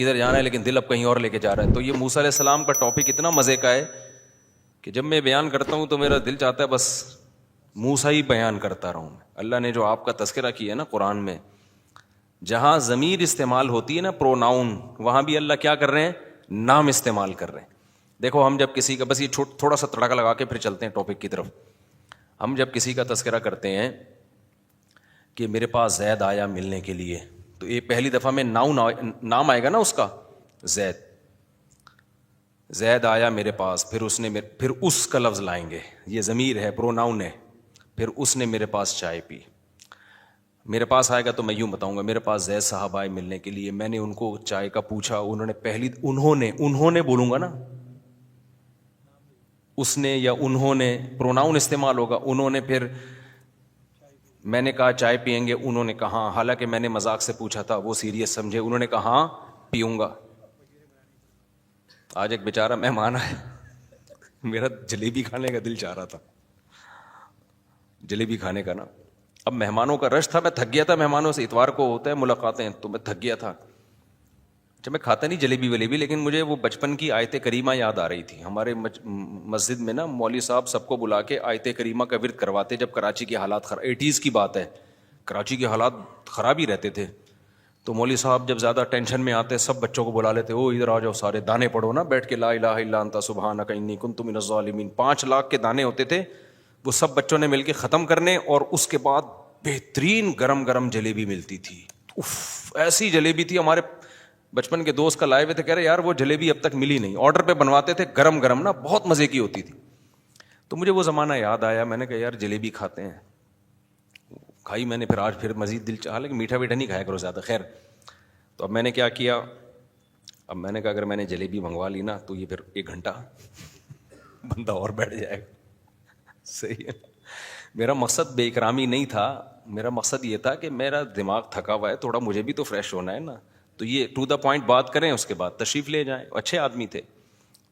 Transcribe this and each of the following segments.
ادھر جانا ہے لیکن دل اب کہیں اور لے کے جا رہا ہے. تو یہ موسیٰ علیہ السلام کا ٹاپک اتنا مزے کا ہے کہ جب میں بیان کرتا ہوں تو میرا دل چاہتا ہے بس موسیٰ ہی بیان کرتا رہوں. اللہ نے جو آپ کا تذکرہ کیا ہے نا قرآن میں, جہاں ضمیر استعمال ہوتی ہے نا پروناؤن, وہاں بھی اللہ کیا کر رہے ہیں, نام استعمال کر رہے ہیں. دیکھو ہم جب کسی کا, بس یہ تھوڑا سا تڑکا لگا کے پھر چلتے ہیں ٹاپک کی طرف. ہم جب کسی کا تذکرہ کرتے ہیں کہ میرے پاس زید آیا ملنے کے لیے, تو یہ پہلی دفعہ میں نام آئے گا نا اس کا, زید آیا میرے پاس, پھر اس کا لفظ لائیں گے, یہ ضمیر ہے, پروناؤن ہے. پھر اس نے میرے پاس چائے پی. میرے پاس آئے گا تو میں یوں بتاؤں گا, میرے پاس زید صاحب آئے ملنے کے لیے, میں نے ان کو چائے کا پوچھا, انہوں نے بولوں گا نا, اس نے یا انہوں نے, پروناؤن استعمال ہوگا. انہوں نے, پھر میں نے کہا چائے پیئیں گے, انہوں نے کہا, حالانکہ میں نے مذاق سے پوچھا تھا, وہ سیریس سمجھے, انہوں نے کہا ہاں پیوں گا. آج ایک بیچارہ مہمان آیا, میرا جلیبی کھانے کا دل چاہ رہا تھا, جلیبی کھانے کا نا. اب مہمانوں کا رش تھا, میں تھک گیا تھا مہمانوں سے, اتوار کو ہوتا ہے ملاقاتیں, تو میں تھک گیا تھا. جب میں کھاتا نہیں جلیبی ولیبی, لیکن مجھے وہ بچپن کی آیت کریمہ یاد آ رہی تھی. ہمارے مسجد میں نا مولوی صاحب سب کو بلا کے آیت کریمہ کا ورد کرواتے جب کراچی کے حالات 80s کی بات ہے, کراچی کے حالات خراب ہی رہتے تھے. تو مولوی صاحب جب زیادہ ٹینشن میں آتے سب بچوں کو بلا لیتے, او ادھر آ جاؤ سارے, دانے پڑھو نا بیٹھ کے, لا الہ الا انت سبحانک انی کنت من الظالمین. 5 لاکھ کے دانے ہوتے تھے, وہ سب بچوں نے مل کے ختم کرنے, اور اس کے بعد بہترین گرم گرم جلیبی ملتی تھی. ایسی جلیبی تھی, ہمارے بچپن کے دوست کا لائے ہوئے تھے, کہہ رہے یار وہ جلیبی اب تک ملی نہیں, آرڈر پہ بنواتے تھے گرم گرم نا, بہت مزے کی ہوتی تھی. تو مجھے وہ زمانہ یاد آیا, میں نے کہا یار جلیبی کھاتے ہیں. کھائی میں نے, پھر آج پھر مزید دل چاہا, لیکن میٹھا ویٹھا نہیں کھایا کرو زیادہ. خیر, تو اب میں نے کیا کیا, اب میں نے کہا اگر میں نے جلیبی منگوا لی نا تو یہ پھر 1 گھنٹہ بندہ اور بیٹھ جائے گا. صحیح ہے. میرا مقصد بے اکرامی نہیں تھا, میرا مقصد یہ تھا کہ میرا دماغ تھکا ہوا ہے تھوڑا, مجھے بھی تو فریش ہونا ہے نا. تو یہ ٹو دا پوائنٹ بات کریں, اس کے بعد تشریف لے جائیں. اچھے آدمی تھے.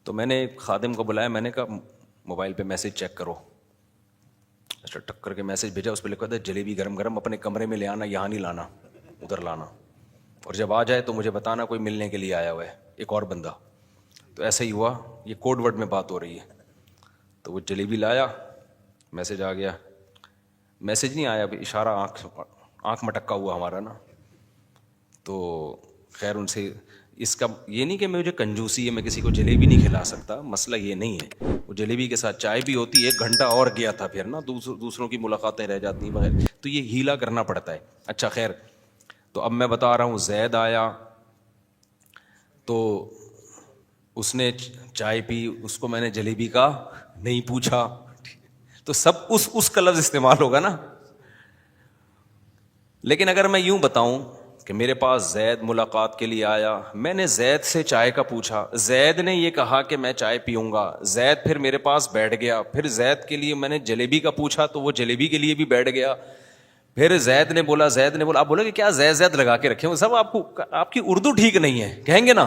تو میں نے خادم کو بلایا, میں نے کہا موبائل پہ میسج چیک کرو. اچھا, ٹک کر کے میسج بھیجا, اس پہ لکھا تھا جلیبی گرم گرم اپنے کمرے میں لے آنا, یہاں نہیں لانا, ادھر لانا, اور جب آ جائے تو مجھے بتانا کوئی ملنے کے لیے آیا ہوا ہے, ایک اور بندہ. تو ایسا ہی ہوا, یہ کوڈ ورڈ میں بات ہو رہی ہے. تو وہ جلیبی لایا, میسج آ گیا, میسج نہیں آیا, اشارہ آنکھ مٹکا ہوا ہمارا نا. تو خیر ان سے, اس کا یہ نہیں کہ مجھے کنجوسی ہے, میں کسی کو جلیبی نہیں کھلا سکتا, مسئلہ یہ نہیں ہے. وہ جلیبی کے ساتھ چائے بھی ہوتی, 1 گھنٹہ اور گیا تھا پھر نا, دوسروں کی ملاقاتیں رہ جاتی ہیں بغیر, تو یہ ہیلا کرنا پڑتا ہے. اچھا خیر, تو اب میں بتا رہا ہوں, زید آیا تو اس نے چائے پی, اس کو میں نے جلیبی کا نہیں پوچھا, تو سب اس کا لفظ استعمال ہوگا نا. لیکن اگر میں یوں بتاؤں کہ میرے پاس زید ملاقات کے لیے آیا, میں نے زید سے چائے کا پوچھا, زید نے یہ کہا کہ میں چائے پیوں گا, زید پھر میرے پاس بیٹھ گیا, پھر زید کے لیے میں نے جلیبی کا پوچھا تو وہ جلیبی کے لیے بھی بیٹھ گیا, پھر زید نے بولا, آپ بولے کہ کیا زید لگا کے رکھے ہوں سب, آپ کی اردو ٹھیک نہیں ہے کہیں گے نا,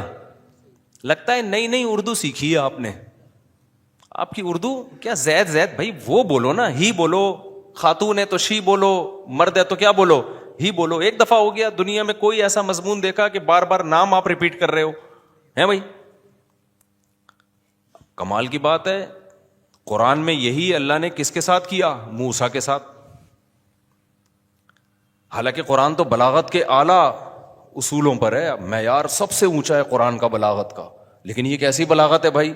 لگتا ہے نئی اردو سیکھی ہے آپ نے, آپ کی اردو کیا زید بھائی وہ بولو نا, ہی بولو, خاتون ہے تو شی بولو, مرد ہے تو کیا بولو, ہی بولو. 1 دفعہ ہو گیا, دنیا میں کوئی ایسا مضمون دیکھا کہ بار بار نام آپ ریپیٹ کر رہے ہو ہیں بھائی؟ کمال کی بات ہے, قرآن میں یہی اللہ نے کس کے ساتھ کیا, موسیٰ کے ساتھ. حالانکہ قرآن تو بلاغت کے اعلیٰ اصولوں پر ہے, معیار سب سے اونچا ہے قرآن کا بلاغت کا, لیکن یہ کیسی بلاغت ہے بھائی.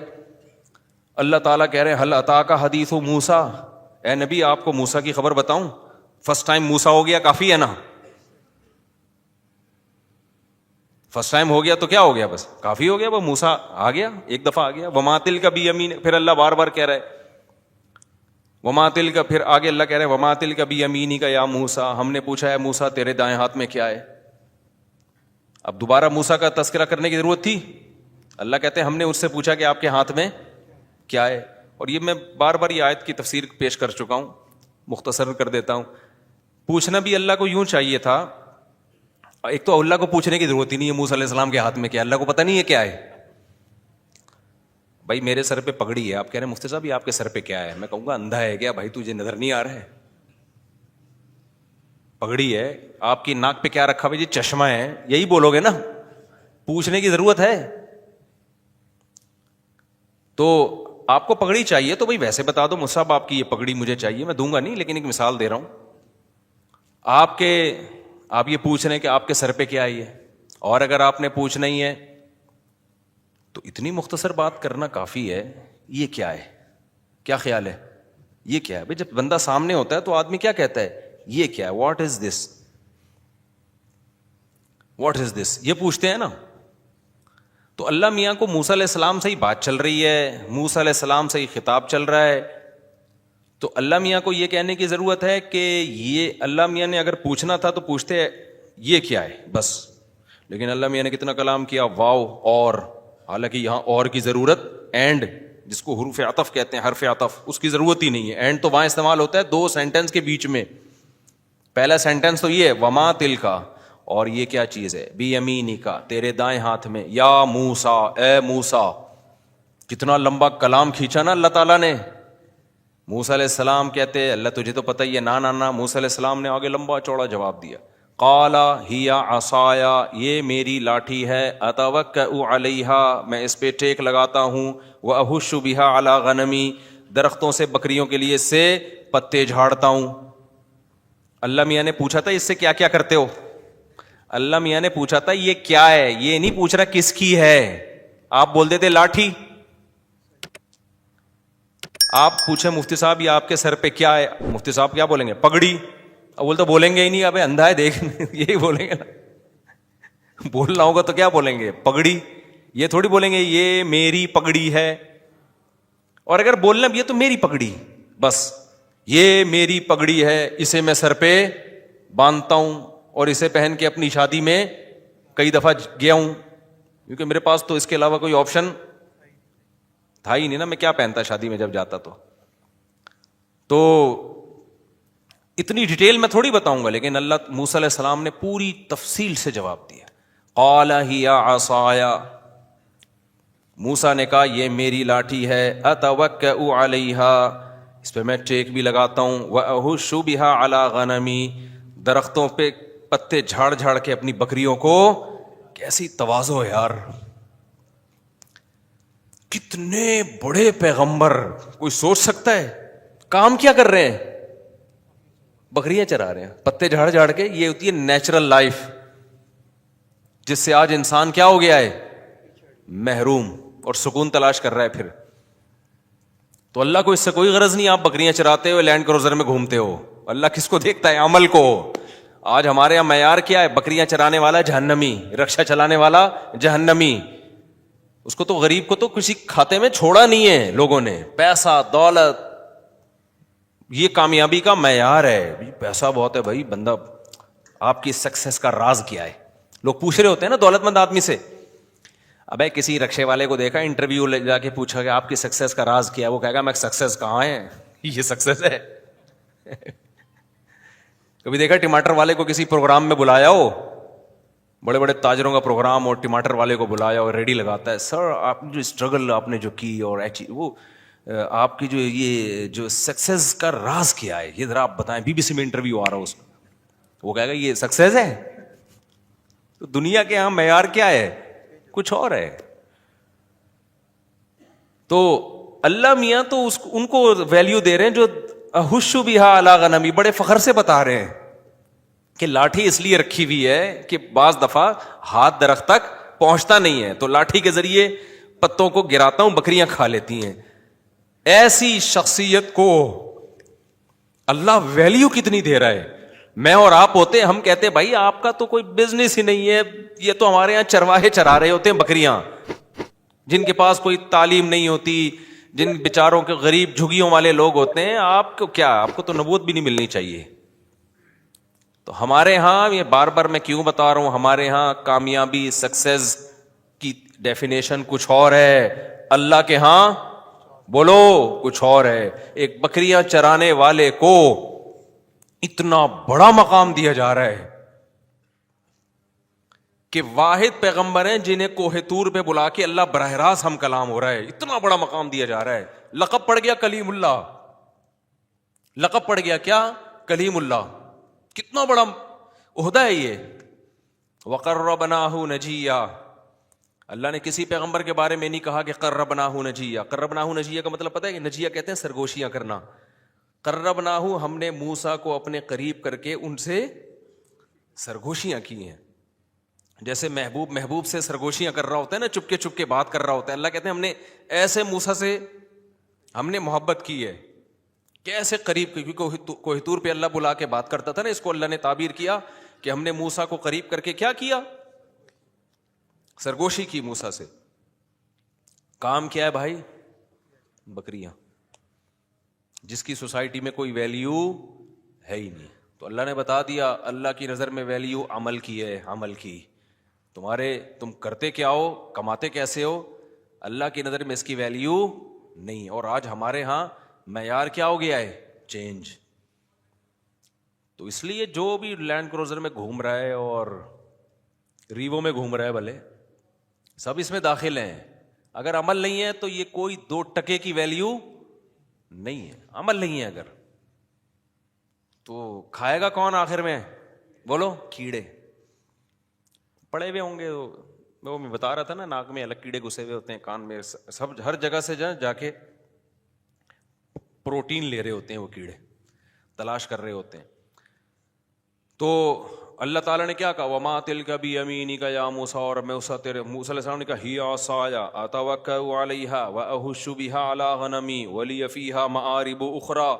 اللہ تعالیٰ کہہ رہے ہیں حل اتاک حدیث موسیٰ, اے نبی آپ کو موسیٰ کی خبر بتاؤں. فرسٹ ٹائم موسیٰ ہو گیا کافی ہے نا, فرسٹ ٹائم ہو گیا تو کیا ہو گیا, بس کافی ہو گیا, وہ موسیٰ آ گیا, 1 دفعہ آ گیا. وما تلک بیمین, پھر اللہ بار بار کہہ رہا ہے وما تلک, پھر آگے اللہ کہہ رہے ہیں وما تلک بیمینک یا موسیٰ, ہم نے پوچھا ہے موسیٰ تیرے دائیں ہاتھ میں کیا ہے. اب دوبارہ موسیٰ کا تذکرہ کرنے کی ضرورت تھی؟ اللہ کہتے ہیں ہم نے اس سے پوچھا کہ آپ کے ہاتھ میں کیا ہے. اور یہ میں بار بار یہ آیت کی تفسیر پیش کر چکا ہوں, مختصر کر دیتا ہوں. پوچھنا بھی اللہ کو یوں چاہیے تھا, ایک تو اللہ کو پوچھنے کی ضرورت ہی نہیں ہے موسیٰ علیہ السلام کے ہاتھ میں کیا, اللہ کو پتہ نہیں ہے کیا ہے. بھائی میرے سر پہ پگڑی ہے, آپ کہہ رہے ہیں مفتی صاحب یہ آپ کے سر پہ کیا ہے, میں کہوں گا اندھا ہے کیا بھائی, تجھے نظر نہیں آ رہا ہے, پگڑی ہے. آپ کی ناک پہ کیا رکھا بھائی, یہ چشمہ ہے, یہی بولو گے نا, پوچھنے کی ضرورت ہے؟ تو آپ کو پگڑی چاہیے تو بھائی ویسے بتا دو مجھ صاحب آپ کی یہ پگڑی مجھے چاہیے، میں دوں گا نہیں، لیکن ایک مثال دے رہا ہوں. آپ یہ پوچھ رہے ہیں کہ آپ کے سر پہ کیا ہے یہ، اور اگر آپ نے پوچھنا ہی ہے تو اتنی مختصر بات کرنا کافی ہے. یہ کیا ہے، کیا خیال ہے، یہ کیا ہے؟ بھائی جب بندہ سامنے ہوتا ہے تو آدمی کیا کہتا ہے، یہ کیا ہے، what is this, what is دس، یہ پوچھتے ہیں نا. تو اللہ میاں کو موسیٰ علیہ السلام سے ہی بات چل رہی ہے، موسیٰ علیہ السلام سے ہی خطاب چل رہا ہے. تو اللہ میاں کو یہ کہنے کی ضرورت ہے کہ یہ اللہ میاں نے اگر پوچھنا تھا تو پوچھتے یہ کیا ہے بس. لیکن اللہ میاں نے کتنا کلام کیا، واو، اور، حالانکہ یہاں اور کی ضرورت، اینڈ جس کو حروف عطف کہتے ہیں، حرف عطف، اس کی ضرورت ہی نہیں ہے. اینڈ تو وہاں استعمال ہوتا ہے دو سینٹنس کے بیچ میں. پہلا سینٹنس تو یہ ہے وما تلکا، اور یہ کیا چیز ہے، بی یمینکا، تیرے دائیں ہاتھ میں، یا موسیٰ، اے موسیٰ. کتنا لمبا کلام کھینچا نا اللہ تعالیٰ نے. موسیٰ علیہ السلام کہتے اللہ تجھے تو پتہ ہی ہے، نا. موسیٰ علیہ السلام نے آگے لمبا چوڑا جواب دیا. قال ہی عصایا، یہ میری لاٹھی ہے، اتوکأ علیہا، میں اس پہ ٹیک لگاتا ہوں، واہش بہا علی غنمی، درختوں سے بکریوں کے لیے اس سے پتے جھاڑتا ہوں. اللہ میاں نے پوچھا تھا اس سے کیا کیا کرتے ہو، اللہ میاں نے پوچھا تھا یہ کیا ہے، یہ نہیں پوچھ رہا کس کی ہے. آپ بول دیتے لاٹھی. آپ پوچھیں مفتی صاحب یہ آپ کے سر پہ کیا ہے، مفتی صاحب کیا بولیں گے، پگڑی. اب تو بولیں گے ہی نہیں، ابے اندھا ہے دیکھ، یہی بولیں گے نا. بولنا ہوگا تو کیا بولیں گے، پگڑی. یہ تھوڑی بولیں گے یہ میری پگڑی ہے. اور اگر بولنا بھی ہے تو میری پگڑی، بس یہ میری پگڑی ہے، اسے میں سر پہ باندھتا ہوں اور اسے پہن کے اپنی شادی میں کئی دفعہ گیا ہوں، کیونکہ میرے پاس تو اس کے علاوہ کوئی آپشن تھا ہی نہیں نا، میں کیا پہنتا شادی میں جب جاتا. تو اتنی ڈیٹیل میں تھوڑی بتاؤں گا، لیکن اللہ موسیٰ علیہ السلام نے پوری تفصیل سے جواب دیا. قال ہی عصایا، موسیٰ نے کہا یہ میری لاٹھی ہے، اتوکأ علیہا، اس پہ میں ٹیک بھی لگاتا ہوں، واہش بہا علی غنمی، درختوں پہ پتے جھاڑ جھاڑ کے اپنی بکریوں کو. کیسی تواضع ہے یار، کتنے بڑے پیغمبر. کوئی سوچ سکتا ہے کام کیا کر رہے ہیں، بکریاں چرا رہے ہیں پتے جھاڑ جھاڑ کے. یہ ہوتی ہے نیچرل لائف، جس سے آج انسان کیا ہو گیا ہے، محروم، اور سکون تلاش کر رہا ہے. پھر تو اللہ کو اس سے کوئی غرض نہیں آپ بکریاں چراتے ہو، لینڈ کروزر میں گھومتے ہو. اللہ کس کو دیکھتا ہے، عمل کو. آج ہمارے یہاں معیار کیا ہے، بکریاں چرانے والا جہنمی، رکشا چلانے والا جہنمی. اس کو تو غریب کو تو کسی کھاتے میں چھوڑا نہیں ہے لوگوں نے. پیسہ، دولت، یہ کامیابی کا معیار ہے. پیسہ بہت ہے بھائی، بندہ آپ کی سکسیس کا راز کیا ہے. لوگ پوچھ رہے ہوتے ہیں نا دولت مند آدمی سے. ابے کسی رکشے والے کو دیکھا انٹرویو لے جا کے پوچھا کہ آپ کی سکسیس کا راز کیا ہے، وہ کہے گا میں سکسیس کہاں ہے، یہ سکسیس ہے. کبھی دیکھا ٹماٹر والے کو کسی پروگرام میں بلایا ہو، بڑے بڑے تاجروں کا پروگرام، اور ٹماٹر والے کو بلایا اور ریڈی لگاتا ہے، سر آپ جو اسٹرگل آپ نے جو کی اور وہ آپ کی جو یہ جو سکسیس کا راز کیا ہے یہ ذرا آپ بتائیں. بی بی سی میں انٹرویو آ رہا ہو اس کا، وہ کہے گا یہ سکسیس ہے. تو دنیا کے یہاں معیار کیا ہے، کچھ اور ہے. تو اللہ میاں تو ان کو ویلیو دے رہے ہیں جو احش بہا علی غنمی، بڑے فخر سے بتا رہے ہیں کہ لاٹھی اس لیے رکھی ہوئی ہے کہ بعض دفعہ ہاتھ درخت تک پہنچتا نہیں ہے تو لاٹھی کے ذریعے پتوں کو گراتا ہوں، بکریاں کھا لیتی ہیں. ایسی شخصیت کو اللہ ویلیو کتنی دے رہا ہے. میں اور آپ ہوتے ہم کہتے بھائی آپ کا تو کوئی بزنس ہی نہیں ہے، یہ تو ہمارے یہاں چرواہے چرا رہے ہوتے ہیں بکریاں، جن کے پاس کوئی تعلیم نہیں ہوتی، جن بیچاروں کے غریب جھگیوں والے لوگ ہوتے ہیں. آپ کو کیا، آپ کو تو نبوت بھی نہیں ملنی چاہیے. تو ہمارے ہاں، یہ بار بار میں کیوں بتا رہا ہوں، ہمارے ہاں کامیابی، سکسیس کی ڈیفینیشن کچھ اور ہے، اللہ کے ہاں بولو کچھ اور ہے. ایک بکریاں چرانے والے کو اتنا بڑا مقام دیا جا رہا ہے کہ واحد پیغمبر ہیں جنہیں کوہ طور پہ بلا کے اللہ براہ راست ہم کلام ہو رہا ہے. اتنا بڑا مقام دیا جا رہا ہے. لقب پڑ گیا کلیم اللہ، لقب پڑ گیا کیا، کلیم اللہ. کتنا بڑا عہدہ ہے یہ. وقربناہ نجیہ، اللہ نے کسی پیغمبر کے بارے میں نہیں کہا کہ قربناہ نجیہ. قربناہ نجیہ کا مطلب پتہ ہے کہ نجیہ کہتے ہیں سرگوشیاں کرنا. قربناہ ہم نے موسیٰ کو اپنے قریب کر کے ان سے سرگوشیاں کی ہیں. جیسے محبوب سے سرگوشیاں کر رہا ہوتا ہے نا, چپ کے بات کر رہا ہوتا ہے, اللہ کہتے ہیں ہم نے ایسے موسیٰ سے ہم نے محبت کی ہے. کیسے قریب, کیونکہ کوہ طور پہ اللہ بلا کے بات کرتا تھا نا, اس کو اللہ نے تعبیر کیا کہ ہم نے موسیٰ کو قریب کر کے کیا کیا, سرگوشی کی موسیٰ سے. کام کیا ہے بھائی, بکریاں, جس کی سوسائٹی میں کوئی ویلیو ہے ہی نہیں. تو اللہ نے بتا دیا اللہ کی نظر میں ویلیو عمل کی ہے, عمل کی. تم کرتے کیا ہو, کماتے کیسے ہو, اللہ کی نظر میں اس کی ویلیو نہیں. اور آج ہمارے ہاں معیار کیا ہو گیا ہے, چینج. تو اس لیے جو بھی لینڈ کروزر میں گھوم رہا ہے اور ریوو میں گھوم رہا ہے, بھلے سب اس میں داخل ہیں, اگر عمل نہیں ہے تو یہ کوئی 2 ٹکے کی ویلیو نہیں ہے. عمل نہیں ہے اگر, تو کھائے گا کون آخر میں, بولو, کیڑے پڑے ہوئے ہوں گے. وہ میں بتا رہا تھا نا, ناک میں الگ کیڑے گھسے ہوئے ہوتے ہیں, کان میں, سب ہر جگہ سے جا کے پروٹین لے رہے ہوتے ہیں, وہ کیڑے تلاش کر رہے ہوتے ہیں. تو اللہ تعالیٰ نے کیا کہا, وما تلک بیمینک یا موسیٰ, اور میں موسیٰ علیہ السلام نے کہا ہی عصای اتوکأ علیہا واہش بہا علی غنمی ولی فیہا مآرب اخری.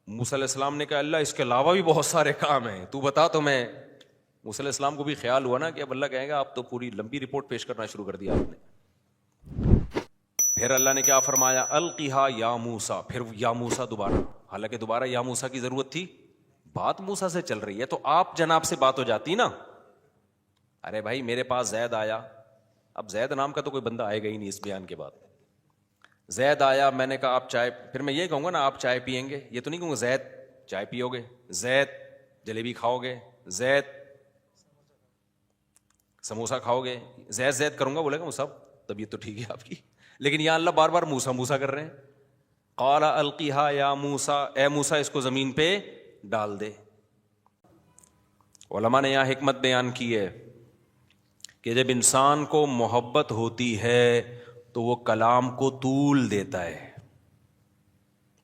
موسیٰ علیہ السلام نے کہا اللہ اس کے علاوہ بھی بہت سارے کام ہیں, تو بتا. تو میں موسیٰ علیہ السلام کو بھی خیال ہوا نا کہ اب اللہ کہیں گا آپ تو پوری لمبی رپورٹ پیش کرنا شروع کر دیا آپ نے. پھر اللہ نے کیا فرمایا, القیہا یا موسیٰ, پھر یا موسیٰ دوبارہ, حالانکہ دوبارہ یا موسیٰ کی ضرورت تھی, بات موسیٰ سے چل رہی ہے تو آپ جناب سے بات ہو جاتی نا. ارے بھائی میرے پاس زید آیا, اب زید نام کا تو کوئی بندہ آئے گا ہی نہیں اس بیان کے بعد. زید آیا, میں نے کہا آپ چائے, پھر میں یہ کہوں گا نا آپ چائے پیئیں گے, یہ تو نہیں کہوں گا زید چائے پیو گے, زید جلیبی کھاؤ گے, زید سموسہ کھاؤ گے, زید زید کروں گا, بولے گا مصعب طبیعت تو ٹھیک ہے آپ کی. لیکن یا اللہ بار بار موسیٰ موسیٰ کر رہے ہیں. قال القیہا یا موسیٰ, اے موسیٰ اس کو زمین پہ ڈال دے. علماء نے یہاں حکمت بیان کی ہے کہ جب انسان کو محبت ہوتی ہے تو وہ کلام کو طول دیتا ہے,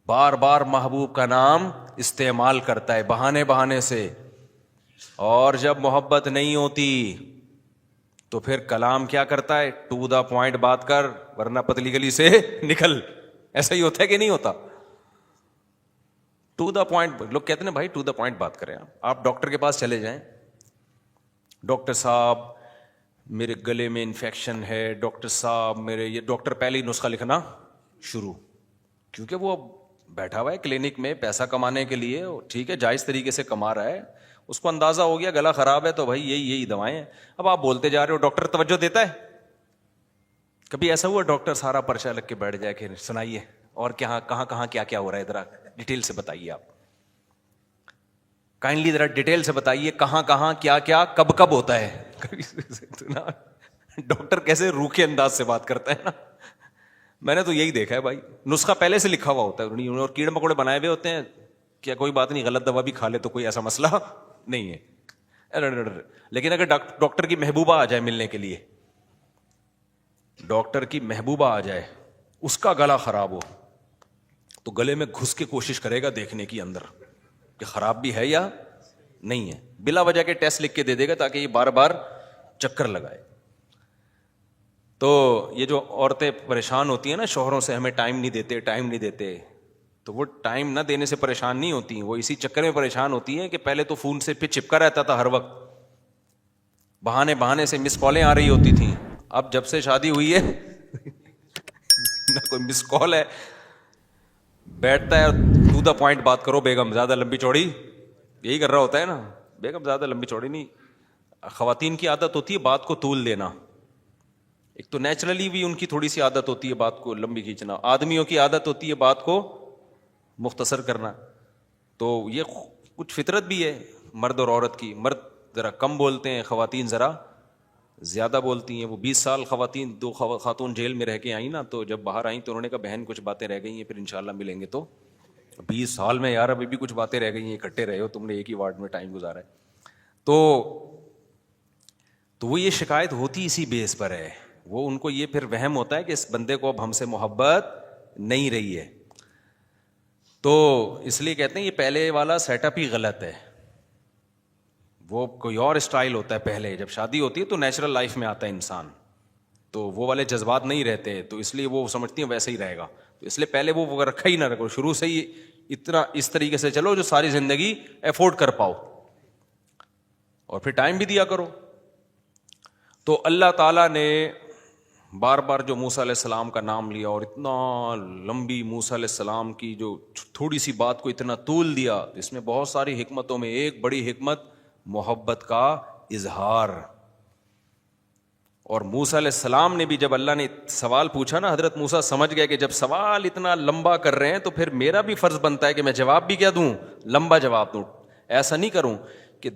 بار بار محبوب کا نام استعمال کرتا ہے بہانے سے. اور جب محبت نہیں ہوتی تو پھر کلام کیا کرتا ہے, ٹو دا پوائنٹ بات کر ورنہ پتلی گلی سے نکل. ایسا ہی ہوتا ہے کہ نہیں ہوتا, ٹو دا پوائنٹ. لوگ کہتے ہیں بھائی ٹو دا پوائنٹ بات کریں. آپ ڈاکٹر کے پاس چلے جائیں, ڈاکٹر صاحب میرے گلے میں انفیکشن ہے, ڈاکٹر صاحب میرے یہ, ڈاکٹر پہلے ہی نسخہ لکھنا شروع, کیونکہ وہ بیٹھا ہوا ہے کلینک میں پیسہ کمانے کے لیے, ٹھیک ہے جائز طریقے سے کما رہا ہے, اس کو اندازہ ہو گیا گلا خراب ہے تو بھائی یہی دوائیں ہیں. اب آپ بولتے جا رہے ہو, ڈاکٹر توجہ دیتا ہے؟ کبھی ایسا ہوا ڈاکٹر سارا پرچہ لگ کے بیٹھ جائے کہ سنائیے اور کہاں کیا ہو رہا ہے, ذرا ڈیٹیل سے بتائیے, آپ کائنڈلی ذرا ڈیٹیل سے بتائیے کہاں کیا کب ہوتا ہے. ڈاکٹر کیسے روکھے انداز سے بات کرتا ہے نا, میں نے تو یہی دیکھا ہے بھائی. نسخہ پہلے سے لکھا ہوا ہوتا ہے اور کیڑے مکوڑے بنائے ہوئے ہوتے ہیں, کیا کوئی بات نہیں, غلط دوا بھی کھا لے تو کوئی ایسا مسئلہ نہیں ہے. لیکن اگر ڈاکٹر کی محبوبہ آ جائے ملنے کے لیے, ڈاکٹر کی محبوبہ آ جائے, اس کا گلا خراب ہو تو گلے میں گھس کے کوشش کرے گا دیکھنے کی اندر کہ خراب بھی ہے یا نہیں ہے, بلا وجہ کے ٹیسٹ لکھ کے دے دے گا تاکہ یہ بار بار چکر لگائے. تو یہ جو عورتیں پریشان ہوتی ہیں نا شوہروں سے, ہمیں ٹائم نہیں دیتے, تو وہ ٹائم نہ دینے سے پریشان نہیں ہوتی, وہ اسی چکر میں پریشان ہوتی ہیں کہ پہلے تو فون سے پہ چپکا رہتا تھا ہر وقت, بہانے سے مس کالیں آ رہی ہوتی تھیں. اب جب سے شادی ہوئی ہے نہ کوئی مس کال ہے, بیٹھتا ہے ٹو دا پوائنٹ بات کرو, بیگم زیادہ لمبی چوڑی, یہی کر رہا ہوتا ہے نا, بیگم زیادہ لمبی چوڑی نہیں. خواتین کی عادت ہوتی ہے بات کو طول دینا, ایک تو نیچرلی بھی ان کی تھوڑی سی عادت ہوتی ہے بات کو لمبی کھینچنا, آدمیوں کی عادت ہوتی ہے بات کو مختصر کرنا. تو یہ کچھ فطرت بھی ہے مرد اور عورت کی, مرد ذرا کم بولتے ہیں, خواتین ذرا زیادہ بولتی ہیں. وہ 20 سال خواتین, 2 خاتون جیل میں رہ کے آئیں نا, تو جب باہر آئیں تو انہوں نے کہا بہن کچھ باتیں رہ گئی ہیں, پھر انشاءاللہ ملیں گے. تو 20 سال میں یار ابھی بھی کچھ باتیں رہ گئی ہیں, اکٹھے رہے ہو تم نے, ایک ہی وارڈ میں ٹائم گزارا ہے. تو وہ یہ شکایت ہوتی اسی بیس پر ہے وہ ان کو یہ پھر وہم ہوتا ہے کہ اس بندے کو اب ہم سے محبت نہیں رہی ہے. تو اس لیے کہتے ہیں یہ پہلے والا سیٹ اپ ہی غلط ہے. وہ کوئی اور اسٹائل ہوتا ہے پہلے, جب شادی ہوتی ہے تو نیچرل لائف میں آتا ہے انسان, تو وہ والے جذبات نہیں رہتے, تو اس لیے وہ سمجھتی ہیں ویسے ہی رہے گا. تو اس لیے پہلے وہ رکھا ہی نہ رکھو, شروع سے ہی اتنا اس طریقے سے چلو جو ساری زندگی افورڈ کر پاؤ, اور پھر ٹائم بھی دیا کرو. تو اللہ تعالیٰ نے بار بار جو موسیٰ علیہ السلام کا نام لیا, اور اتنا لمبی موسیٰ علیہ السلام کی جو تھوڑی سی بات کو اتنا طول دیا, اس میں بہت ساری حکمتوں میں ایک بڑی حکمت محبت کا اظہار. اور موسیٰ علیہ السلام نے بھی جب اللہ نے سوال پوچھا نا, حضرت موسیٰ سمجھ گئے کہ جب سوال اتنا لمبا کر رہے ہیں تو پھر میرا بھی فرض بنتا ہے کہ میں جواب بھی کیا دوں, لمبا جواب دوں. ایسا نہیں کروں کہ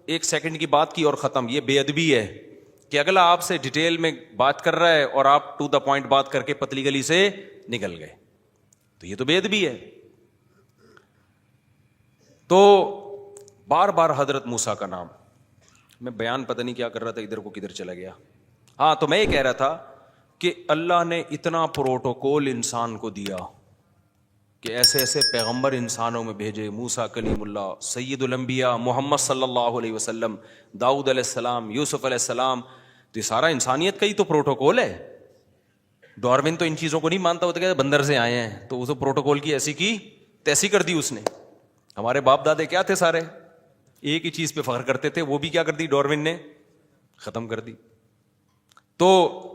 1 سیکنڈ کی بات کی اور ختم, یہ بے ادبی ہے کہ اگلا آپ سے ڈیٹیل میں بات کر رہا ہے اور آپ ٹو دا پوائنٹ بات کر کے پتلی گلی سے نکل گئے, تو یہ تو بے ادبی ہے. تو بار بار حضرت موسیٰ کا نام, میں بیان پتہ نہیں کیا کر رہا تھا, ادھر کو کدھر چلا گیا. ہاں, تو میں یہ کہہ رہا تھا کہ اللہ نے اتنا پروٹوکول انسان کو دیا کہ ایسے ایسے پیغمبر انسانوں میں بھیجے, موسیٰ کلیم اللہ, سید الانبیاء محمد صلی اللہ علیہ وسلم, داؤد علیہ السلام, یوسف علیہ السلام. تو یہ سارا انسانیت کا ہی تو پروٹوکول ہے. ڈارون تو ان چیزوں کو نہیں مانتا, ہوتا کہ بندر سے آئے ہیں, تو وہ تو پروٹوکول کی ایسی کی تیسی کر دی اس نے. ہمارے باپ دادے کیا تھے, سارے ایک ہی چیز پہ فخر کرتے تھے, وہ بھی کیا کر دی ڈارون نے, ختم کر دی. تو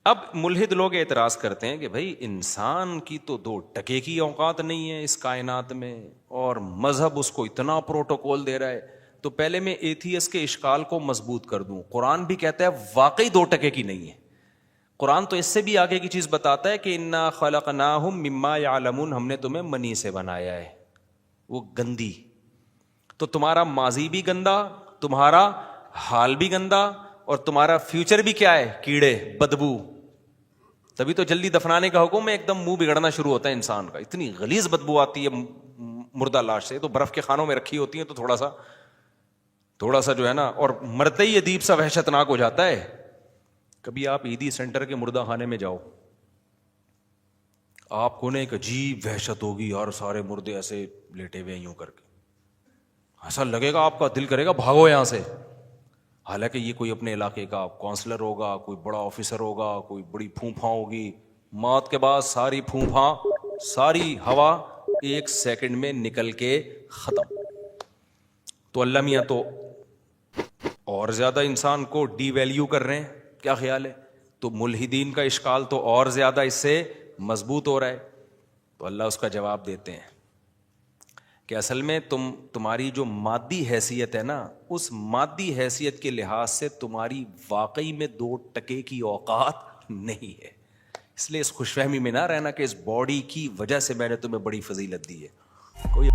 اب ملحد لوگ اعتراض کرتے ہیں کہ بھائی انسان کی تو 2 ٹکے کی اوقات نہیں ہے اس کائنات میں, اور مذہب اس کو اتنا پروٹوکول دے رہا ہے. تو پہلے میں ایتھیس کے اشکال کو مضبوط کر دوں, قرآن بھی کہتا ہے واقعی 2 ٹکے کی نہیں ہے. قرآن تو اس سے بھی آگے کی چیز بتاتا ہے کہ انا خلقناہم مما یعلمون, ہم نے تمہیں منی سے بنایا ہے, وہ گندی. تو تمہارا ماضی بھی گندا, تمہارا حال بھی گندا, اور تمہارا فیوچر بھی کیا ہے, کیڑے, بدبو. تبھی تو جلدی دفنانے کا حکم ہے, ایک دم منہ بگڑنا شروع ہوتا ہے انسان کا, اتنی غلیظ بدبو آتی ہے مردہ لاش سے. تو برف کے خانوں میں رکھی ہوتی ہیں تو تھوڑا سا جو ہے نا, اور مرتے ہی عجیب سا وحشتناک ہو جاتا ہے. کبھی آپ عیدی سینٹر کے مردہ خانے میں جاؤ, آپ کو نا ایک عجیب وحشت ہوگی, اور سارے مردے ایسے لیٹے ہوئے یوں کر کے, ایسا لگے گا آپ کا دل کرے گا بھاگو یہاں سے. حالانکہ یہ کوئی اپنے علاقے کا کونسلر ہوگا, کوئی بڑا آفیسر ہوگا, کوئی بڑی پھوپھاں ہوگی. موت کے بعد ساری پھوپھاں, ساری ہوا 1 سیکنڈ میں نکل کے ختم. تو اللہ میاں تو اور زیادہ انسان کو ڈی ویلیو کر رہے ہیں, کیا خیال ہے؟ تو ملحدین کا اشکال تو اور زیادہ اس سے مضبوط ہو رہا ہے. تو اللہ اس کا جواب دیتے ہیں کہ اصل میں تمہاری جو مادی حیثیت ہے نا, اس مادی حیثیت کے لحاظ سے تمہاری واقعی میں 2 ٹکے کی اوقات نہیں ہے. اس لیے اس خوش فہمی میں نہ رہنا کہ اس باڈی کی وجہ سے میں نے تمہیں بڑی فضیلت دی ہے. کوئی